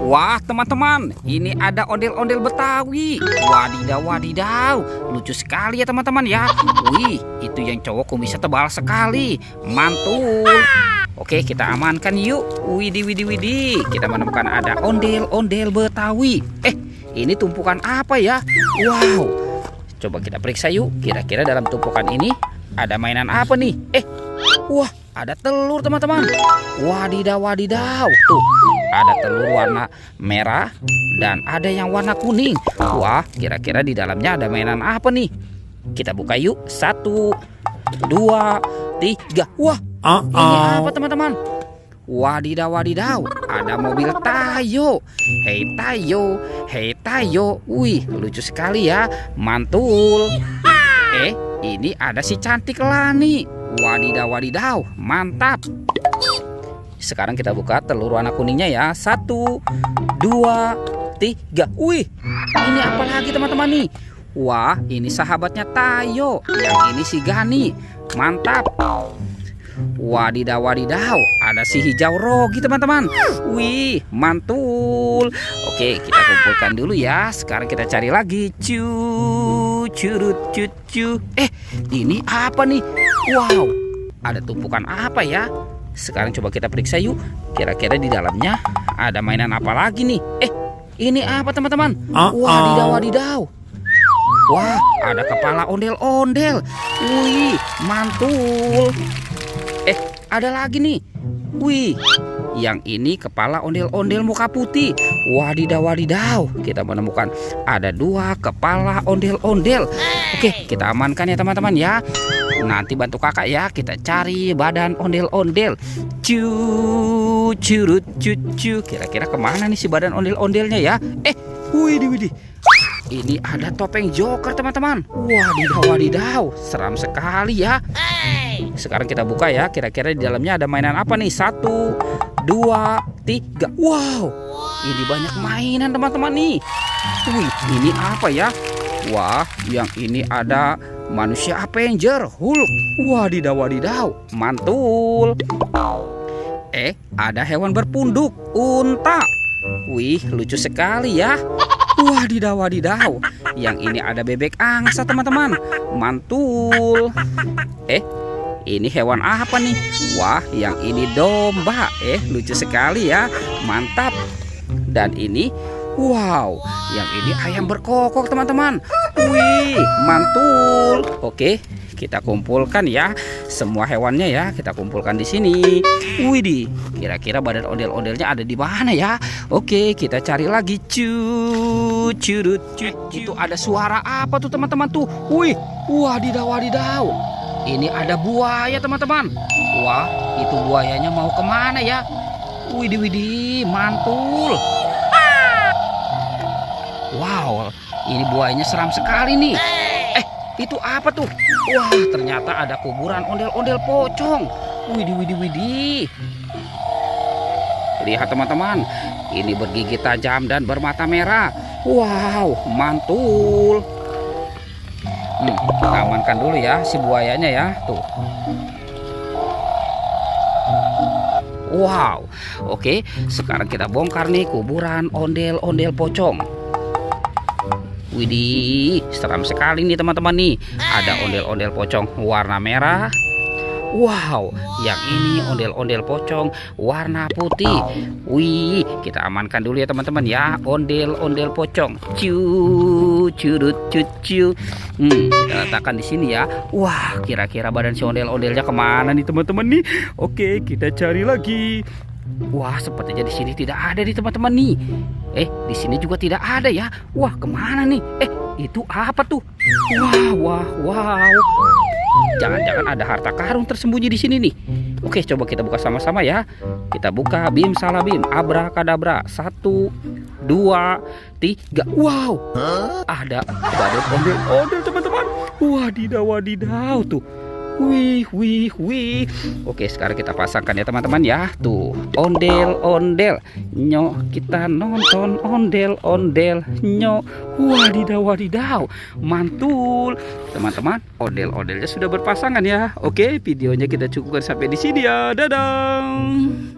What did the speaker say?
Wah teman-teman, ini ada ondel-ondel Betawi. Wadidaw, wadidaw, lucu sekali ya teman-teman ya. Wih, itu yang cowok kumisnya tebal sekali, mantul. Oke, kita amankan yuk. Widih, widih, widih, kita menemukan ada ondel-ondel Betawi. Ini tumpukan apa ya? Wow, coba kita periksa yuk. Kira-kira dalam tumpukan ini ada mainan apa nih? Wah, ada telur teman-teman. Wadidaw, wadidaw, tuh ada telur warna merah dan ada yang warna kuning. Wah, kira-kira di dalamnya ada mainan apa nih? Kita buka yuk. 1, 2, 3. Wah, ini apa teman-teman? Wadidaw, wadidaw, ada mobil Tayo. Hei Tayo, hei Tayo. Wih, lucu sekali ya, mantul. Ini ada si cantik Lani. Wadidaw, wadidaw, mantap. Sekarang kita buka telur warna kuningnya ya. 1, 2, 3. Wih, ini apa lagi teman-teman nih? Wah, ini sahabatnya Tayo. Yang ini si Gani. Mantap. Wadidaw, wadidaw, ada si hijau Rogi teman-teman. Wih, mantul. Oke, kita kumpulkan dulu ya. Sekarang kita cari lagi. Curut cucu. Ini apa nih? Wow, ada tumpukan apa ya? Sekarang coba kita periksa yuk. Kira-kira di dalamnya ada mainan apa lagi nih? Ini apa teman-teman? Wadidaw, wadidaw. Wah, ada kepala ondel-ondel. Wih, mantul. Ada lagi nih. Wih, yang ini kepala ondel-ondel muka putih. Wadidaw, wadidaw, kita menemukan ada 2 kepala ondel-ondel. Oke, kita amankan ya teman-teman ya. Nanti bantu kakak ya, kita cari badan ondel-ondel. Curut cucu. Kira-kira kemana nih si badan ondel-ondelnya ya? Widih, widih, ini ada topeng Joker teman-teman. Wadidaw, wadidaw, seram sekali ya. Sekarang kita buka ya. Kira-kira di dalamnya ada mainan apa nih? 1, 2, 3. Wow, ini banyak mainan teman-teman nih. Wih, ini apa ya? Wah, yang ini ada manusia Avenger Hulk. Wadidaw, wadidaw, mantul. Ada hewan berpunduk unta. Wih, lucu sekali ya. Wadidaw, wadidaw, yang ini ada bebek angsa teman-teman. Mantul. Ini hewan apa nih? Wah, yang ini domba. Lucu sekali ya. Mantap. Dan ini, wow, yang ini ayam berkokok teman-teman. Wih, mantul. Oke, kita kumpulkan ya semua hewannya ya. Kita kumpulkan di sini. Widih, kira-kira badan ondel-ondelnya ada di mana ya? Oke, kita cari lagi. Curut. Itu ada suara apa tuh teman-teman tuh? Wih, wadidaw, wadidaw. Ini ada buaya teman-teman. Wah, itu buayanya mau kemana ya? Widih, widih, mantul. Wow, ini buayanya seram sekali nih. Itu apa tuh? Wah, ternyata ada kuburan ondel-ondel pocong. Widih, widih, widih. Lihat teman-teman, ini bergigi tajam dan bermata merah. Wow, mantul. Kita amankan dulu ya si buayanya ya. Tuh. Wow, oke. Sekarang kita bongkar nih kuburan ondel-ondel pocong. Widih, seram sekali nih teman-teman nih. Ada ondel-ondel pocong warna merah. Wow, yang ini ondel-ondel pocong warna putih. Wih, kita amankan dulu ya teman-teman ya. Ondel-ondel pocong. Curut cucu. Kita letakkan di sini ya. Wah, kira-kira badan si ondel-ondelnya kemana nih teman-teman nih? Oke, kita cari lagi. Wah, sepertinya di sini tidak ada nih teman-teman nih. Di sini juga tidak ada ya. Wah, kemana nih? Itu apa tuh? Wow. Jangan-jangan ada harta karun tersembunyi di sini nih. Oke, coba kita buka sama-sama ya. Kita buka, bim salah bim, abrakadabra. 1, 2, 3. Wow, ada badan ondel-ondel teman-teman. Wadidaw, wadidaw tuh. Wih. Oke, sekarang kita pasangkan ya teman-teman ya. Tuh, ondel-ondel. Nyok, kita nonton ondel-ondel. Nyok. Wadidaw, wadidaw. Mantul. Teman-teman, ondel-ondelnya sudah berpasangan ya. Oke, videonya kita cukupkan sampai di sini ya. Dadah.